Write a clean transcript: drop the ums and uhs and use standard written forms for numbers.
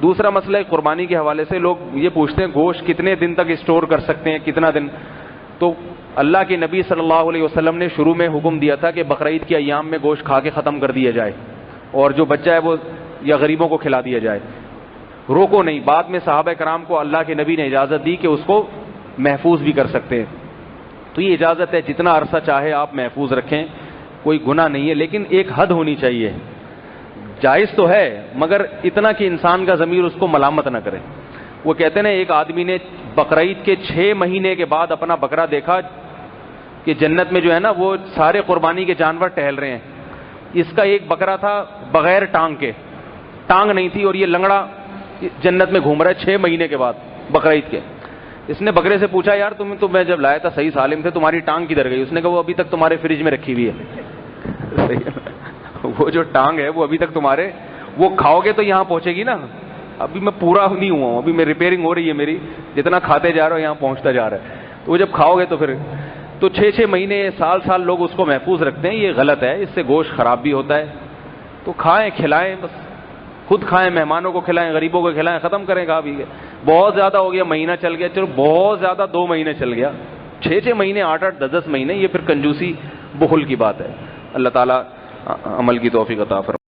دوسرا مسئلہ قربانی کے حوالے سے لوگ یہ پوچھتے ہیں گوشت کتنے دن تک اسٹور کر سکتے ہیں, کتنا دن. تو اللہ کے نبی صلی اللہ علیہ وسلم نے شروع میں حکم دیا تھا کہ بقرعید کے ایام میں گوشت کھا کے ختم کر دیا جائے, اور جو بچہ ہے وہ یا غریبوں کو کھلا دیا جائے, روکو نہیں. بعد میں صحابہ کرام کو اللہ کے نبی نے اجازت دی کہ اس کو محفوظ بھی کر سکتے ہیں. تو یہ اجازت ہے, جتنا عرصہ چاہے آپ محفوظ رکھیں, کوئی گناہ نہیں ہے, لیکن ایک حد ہونی چاہیے. جائز تو ہے مگر اتنا کہ انسان کا ضمیر اس کو ملامت نہ کرے. وہ کہتے ہیں نا, ایک آدمی نے بقرعید کے 6 مہینے کے بعد اپنا بکرا دیکھا کہ جنت میں جو ہے نا وہ سارے قربانی کے جانور ٹہل رہے ہیں, اس کا ایک بکرا تھا بغیر ٹانگ کے, ٹانگ نہیں تھی, اور یہ لنگڑا جنت میں گھوم رہا ہے 6 مہینے کے بعد بقرعید کے. اس نے بکرے سے پوچھا, یار تم تو میں جب لایا تھا صحیح سالم تھے, تمہاری ٹانگ کدھر گئی؟ اس نے کہا وہ ابھی تک تمہارے فریج میں رکھی ہوئی ہے. وہ جو ٹانگ ہے وہ ابھی تک تمہارے, وہ کھاؤ گے تو یہاں پہنچے گی نا. ابھی میں پورا نہیں ہوا ہوں, ابھی میں ریپیئرنگ ہو رہی ہے میری, جتنا کھاتے جا رہا ہوں یہاں پہنچتا جا رہا ہے. تو وہ جب کھاؤ گے تو پھر تو 6 مہینے سال لوگ اس کو محفوظ رکھتے ہیں, یہ غلط ہے. اس سے گوشت خراب بھی ہوتا ہے. تو کھائیں, کھلائیں, بس خود کھائیں, مہمانوں کو کھلائیں, غریبوں کو کھلائیں, ختم کریں. کہا بھی بہت زیادہ ہو گیا, مہینہ چل گیا, چلو بہت زیادہ 2 مہینے چل گیا, 6 مہینے, 8 10 مہینے, یہ پھر کنجوسی بخل کی بات ہے. اللہ تعالیٰ عمل کی توفیق عطا فرمائے.